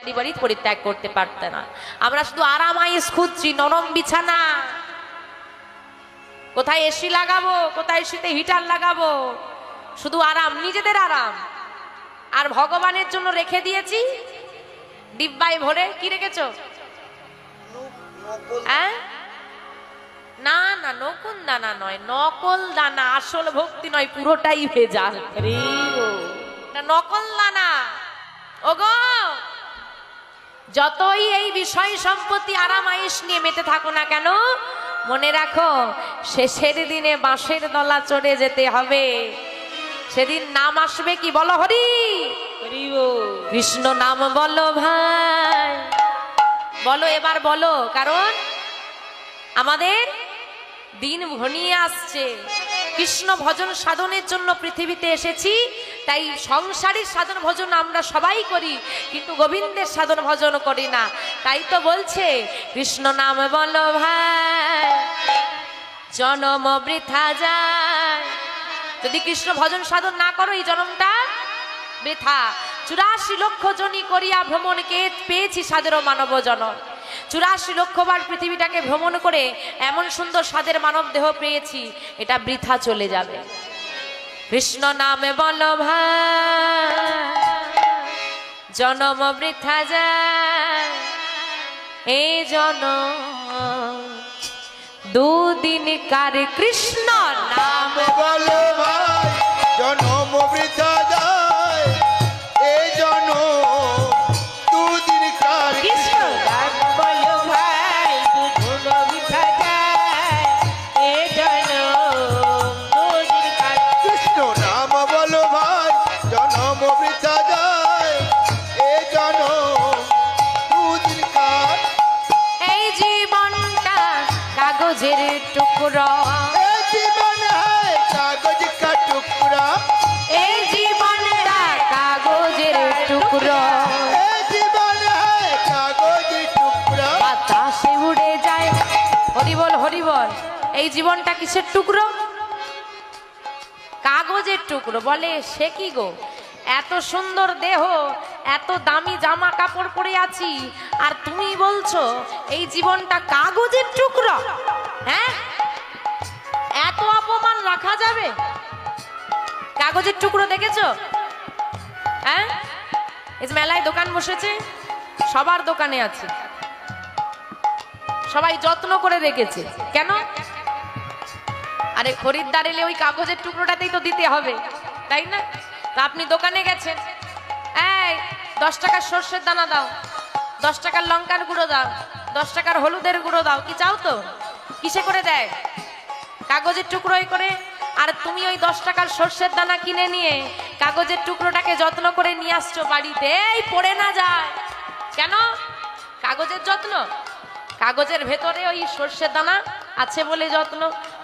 মাটি বাড়ি পরিত্যাগ করতে পারতে না। আমরা শুধু আরাম আয়েশ খুঁজছি, নরম বিছানা, কোথায় এসি লাগাবো, কোথায় এসিতে হিটার লাগাবো, শুধু আরাম, নিজেদের আরাম। আর ভগবানের জন্য রেখে দিয়েছি ডিব্বায় ভরে। কি রেখেছো? হ্যাঁ, না না, নকুল দানা নয়, নকল দানা। আসল ভক্তি নয়, পুরোটাই ভেজাল। নকল দানা। ওগো, যতই এই বিষয় সম্পত্তি আরাম আয়েশ নিয়ে মেতে থাকো না কেন, মনে রাখো শেষের দিনে বাঁশের দলা চড়ে যেতে হবে। সেদিন নাম আসবে কি? বলো হরি কৃষ্ণ নাম বলো ভাই, বলো এবার বলো। কারণ আমাদের দিন ঘনিয়ে আসছে। কৃষ্ণ ভজন সাধনের জন্য পৃথিবীতে এসেছি, তাই সংসারের সাধন ভজন আমরা সবাই করি, কিন্তু গোবিন্দের সাধন ভজন করি না। তাই তো বলছে কৃষ্ণ নাম বলো ভাই, জনম বৃথা যায়। যদি কৃষ্ণ ভজন সাধন না করো, এই জনমটা বৃথা। 84 লক্ষ জনি করিয়া ভ্রমণকে পেয়েছি সাদের মানব জনম। 84 লক্ষবার পৃথিবীটাকে ভ্রমণ করে এমন সুন্দর স্বাদের মানব দেহ পেয়েছি, এটা বৃথা চলে যাবে। কৃষ্ণ নামে বলো ভাই, জনম বৃথা যায়। এই জনম দুদিন কার, কৃষ্ণ নাম বলো ভাই, জনম বৃথা যায়। এই জনম দুদিন কার, কৃষ্ণ নাম বলো ভাই, দুদিন বৃথা যায়। এই জনম দুদিন কার, কৃষ্ণ নাম বলো ভাই, জনম বৃথা যায়। এই জনম দুদিন কার। এই জীবনটা কাগজের টুকরো, এই জীবন है कागज का टुकड़ा। এই জীবনটা কাগজের টুকরো, এই জীবন है कागज टुकड़ा। বাতাসে উড়ে যায়। হরি বল, হরি বল। এই জীবনটা কিসের টুকরো? কাগজের টুকরো। বলে সে কি গো, এত সুন্দর দেহ, এত দামি জামা কাপড় পরে আছি, আর তুমি বলছো এই জীবনটা কাগজের টুকরো? হ্যাঁ, এত অপমান রাখা যাবে? কাগজের টুকরো দেখেছো? হ্যাঁ, এই যে মেলায় দোকান বসেছে, সবার দোকানে আছে, সবাই যত্ন করে রেখেছে। কেন? আরে খরিদ্দার এলে ওই কাগজের টুকরোটাতেই তো দিতে হবে, তাই না? তা আপনি দোকানে গেছেন, এই 10 টাকার সর্ষের দানা দাও, 10 টাকার লঙ্কার গুঁড়ো দাও, 10 টাকার হলুদের গুঁড়ো দাও। কি চাও তো? কিসে করে দেয়? কাগজের টুকরোই করে। আর তুমি ওই 10 টাকার সর্ষের দানা কিনে নিয়ে কাগজের টুকরোটাকে যত্ন করে নিয়ে আসছো বাড়িতে, এই পড়ে না যায়। কেন? কাগজের যত্ন। কাগজের ভেতরে ওই সর্ষের দানা আছে বলে যত্ন।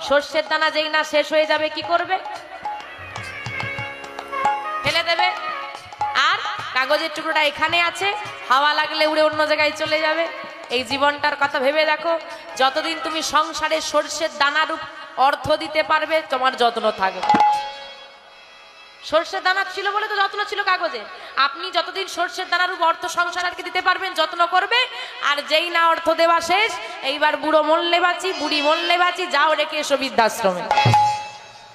সর্ষের দানা যেই না শেষ হয়ে যাবে, কি করবে? ফেলে দেবে। আর কাগজের টুকরোটা এখানে আছে, হাওয়া লাগলে উড়ে অন্য জায়গায় চলে যাবে। এই জীবনটার কথা ভেবে দেখো, যতদিন তুমি সংসারে সর্ষের দানার অর্থ দিতে পারবে, তোমার যত্ন থাকবে। সর্ষের দানা ছিল বলে তো যত্ন ছিল কাগজে। আপনি যতদিন সর্ষের দানার অর্থ সংসারকে দিতে পারবেন, যত্ন করবে। আর যেই না অর্থ দেওয়া শেষ, এইবার বুড়ো মরলে বাঁচি, বুড়ি মরলে বাঁচি, যাও রেখে এসো বৃদ্ধাশ্রমে।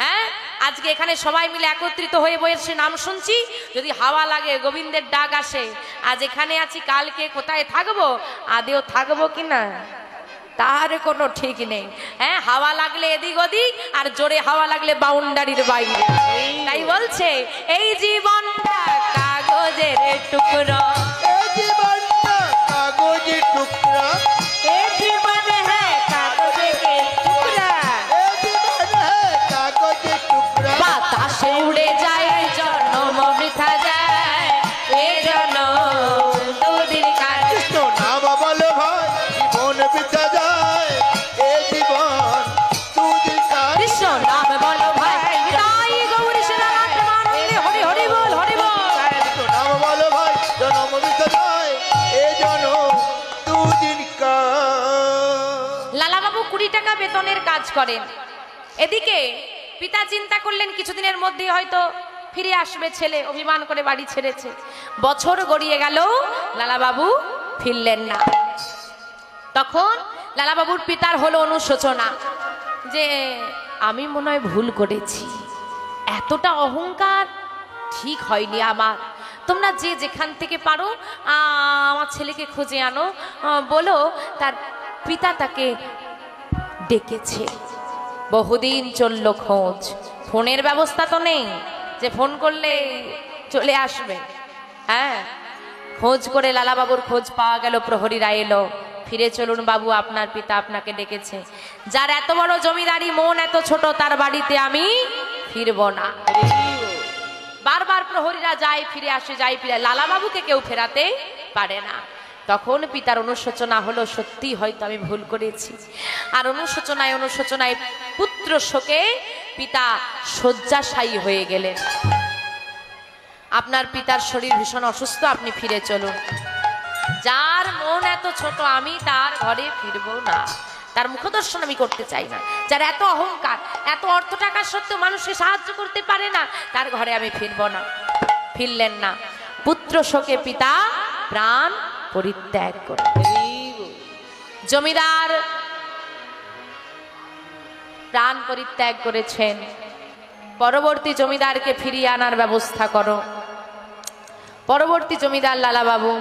হ্যাঁ, আজকে এখানে সবাই মিলে একত্রিত হয়ে বসে নাম শুনছি। যদি হাওয়া লাগে, গোবিন্দের ডাক আসে, আজ এখানে আছি, কালকে কোথায় থাকবো, আদেও থাকবো কিনা তার কোনো ঠিক নেই। হ্যাঁ, হাওয়া লাগলে এদিক ওদিক, আর জোরে হাওয়া লাগলে বাউন্ডারির বাইরে। তাই বলছে এই জীবনটা কাগজের টুকরো, এই জীবনটা কাগজের টুকরা। এই জীবন হ্যাঁ কাগজের টুকরা। এই জীবন है কাগজের টুকরা। বাতাসে উড়ে যায়, জন্ম বৃথা যায়। এই জনম দুদিন কার, কৃষ্ণ নাম বলো ভাই, জীবন বৃথা যায়। এই জীবন দুদিন কার। কৃষ্ণ নাম বলো ভাই, তাই গৌরী সেনানাথ প্রেমানন্দে হরি হরি বল, হরি বল। কৃষ্ণ নাম বলো ভাই, জনম বৃথা যায়। এই জনম দুদিন কার। লালাবাবু 20 টাকা বেতনের কাজ করেন। এদিকে পিতা চিন্তা করলেন কিছুদিনের মধ্যে হয়তো ফিরে আসবে ছেলে, অভিমান করে বাড়ি ছেড়েছে। বছর গড়িয়ে গেল, লালাবাবু ফিরলেন না। তখন লালাবাবুর পিতার হলো অনুশোচনা যে আমি মনে হয় ভুল করেছি, এতটা অহংকার ঠিক হয়নি আমার। তোমরা যে যেখান থেকে পারো আমার ছেলেকে খুঁজে আনো, বলো তার পিতা তাকে ডেকেছে। বহুদিন চলল খোঁজ, ফোনের ব্যবস্থা তো নেই যে ফোন করলে চলে আসবে। হ্যাঁ, খোঁজ করে লালাবাবুর খোঁজ পাওয়া গেল, প্রহরীরা এলো, ফিরে চলুন বাবু, আপনার পিতা আপনাকে ডেকেছে। যার এত বড় জমিদারি, মন এত ছোট, তার বাড়িতে আমি ফিরবো না। বারবার প্রহরীরা যায় ফিরে আসে, যায় ফিরে, লালাবাবুকে কেউ ফেরাতে পারে না। তখন পিতার অনুশোচনা হলো, সত্যি হয়তো আমি ভুল করেছি। আর অনুশোচনায় অনুশোচনায় পুত্র শোকে পিতা শয্যাশায়ী হয়ে গেলেন। আপনার পিতার শরীর ভীষণ অসুস্থ, আপনি ফিরে চলুন। যার মন এত ছোট, আমি তার ঘরে ফিরবো না, তার মুখদর্শন আমি করতে চাই না। যার এত অহংকার, এত অর্থ টাকা সত্ত্বেও মানুষকে সাহায্য করতে পারে না, তার ঘরে আমি ফিরবো না। ফিরলেন না। পুত্র শোকে পিতা প্রাণ পরিত্যাগ করে। জমিদার প্রাণ পরিত্যাগ করেছেন। পরবর্তী জমিদারকে ফিরিয়ে আনার ব্যবস্থা করো। পরবর্তী জমিদার লালাবাবু,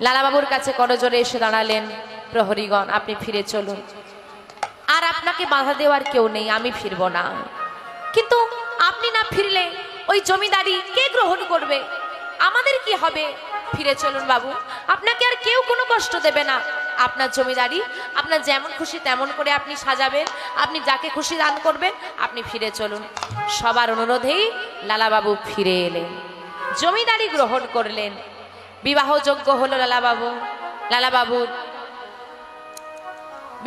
লালাবাবুর কাছে করজোরে এসে দাঁড়ালেন। প্রহরীগণ, আপনি ফিরে চলুন, আর আপনাকে বাধা দেওয়ার কেউ নেই, আমি ফিরব না। কিন্তু আপনি না ফিরলে ওই জমিদারি কে গ্রহণ করবে? আমাদের কি হবে? ফিরে চলুন বাবু, আপনাকে আর কেউ কোনো কষ্ট দেবে না। আপনার জমিদারি আপনার যেমন খুশি তেমন করে আপনি সাজাবেন, আপনি যাকে খুশি দান করবেন, আপনি ফিরে চলুন। সবার অনুরোধেই লালাবাবু ফিরে এলেন, জমিদারি গ্রহণ করলেন। বিবাহযোগ্য হলো লালাবাবু। লালাবাবুর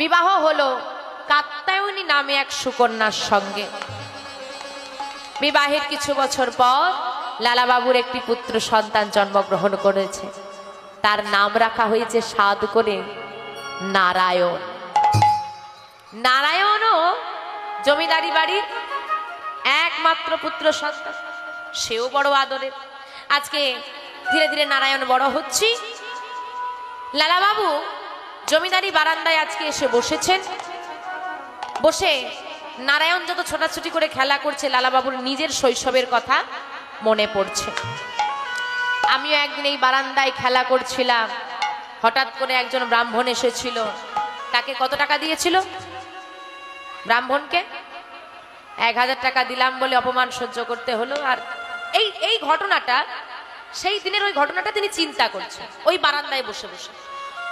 বিবাহ হলো কাত্যায়নী নামে এক সুকন্যার সঙ্গে। বিবাহের কিছু বছর পর লালাবাবুর একটি পুত্র সন্তান জন্মগ্রহণ করেছে। তার নাম রাখা হয়েছে সাধ করে নারায়ণ। নারায়ণও জমিদারি বাড়ির একমাত্র পুত্র সন্তান, সেও বড় আদরের। আজকে ধীরে ধীরে নারায়ণ বড় হচ্ছে। লালাবাবু জমিদারি বারান্দায় আজকে এসে বসেছেন। বসে নারায়ণ যত ছোটাছুটি করে খেলা করছে, লালাবাবুর নিজের শৈশবের কথা মনে পড়ছে। আমিও একদিন এই বারান্দায় খেলা করছিলাম, হঠাৎ করে একজন ব্রাহ্মণ এসেছিল। তাকে কত টাকা দিয়েছিল? ব্রাহ্মণকে 1000 টাকা দিলাম বলে অপমান সহ্য করতে হলো। আর এই ঘটনাটা, সেই দিনের ওই ঘটনাটা তিনি চিন্তা করছেন ওই বারান্দায় বসে বসে।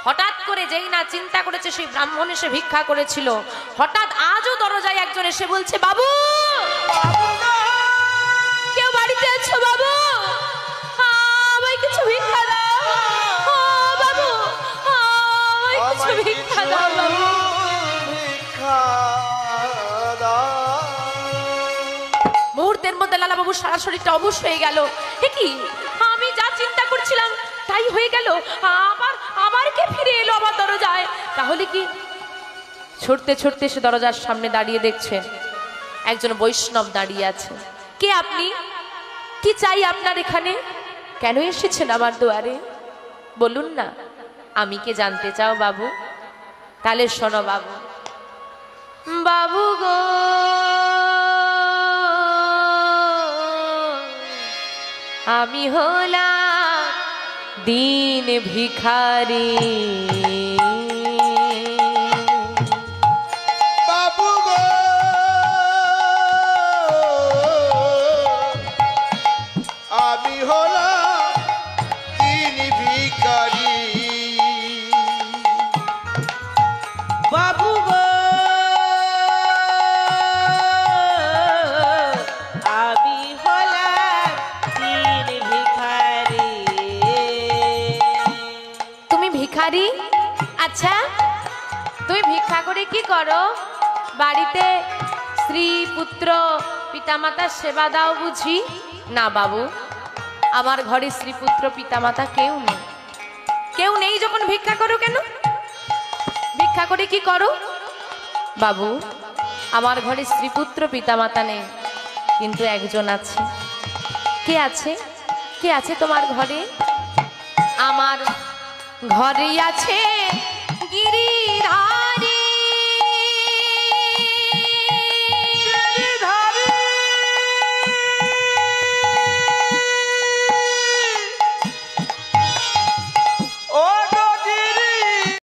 হঠাৎ করে যেই না চিন্তা করেছে, সেই ব্রাহ্মণ এসে ভিক্ষা করেছিল। হঠাৎ আজও দরজায় একজন এসে বলছে, বাবু কেউ বাড়িতে আছো? বাবু আমায় কিছু ভিক্ষা দাও। বাবু আমায় কিছু ভিক্ষা দাও। বাবু মুহূর্তের মধ্যে লালাবাবুর সারা শরীরটা অবশ হয়ে গেল। কি আমি যা চিন্তা করছিলাম তাই হয়ে গেল, আবার কে ফিরে এলো আমার দরজায়? তাহলে কি? ছুটতে ছুটতে সে দরজার সামনে দাঁড়িয়ে দেখছেন একজন বৈষ্ণব দাঁড়িয়ে আছে। কে আপনি? কি চাই আপনার এখানে? কেন এসেছেন আমার দুয়ারে? বলুন না। আমি কে জানতে চাও বাবু? তাহলে শোনো বাবু। বাবু গো, আমি হলাম দিন ভিখারি। বাবু গো, আমি হলাম দিন ভিখারি। বাবু গো, আমি হলাম দিন ভিখারি। তুমি ভিখারি? আচ্ছা, তুমি ভিক্ষা করে কি করো? বাড়িতে স্ত্রী পুত্র পিতামাতার সেবা দাও বুঝি? না বাবু, আমার ঘরে স্ত্রী পুত্র পিতামাতা কেউ নেই। কেউ নেই যখন ভিক্ষা করো কেন? ভিক্ষা করে কি করো? বাবু, আমার ঘরে স্ত্রী পুত্র পিতামাতা নেই, কিন্তু একজন আছে। কে আছে? কে আছে তোমার ঘরে? আমার ঘরেই আছে গিরিধর।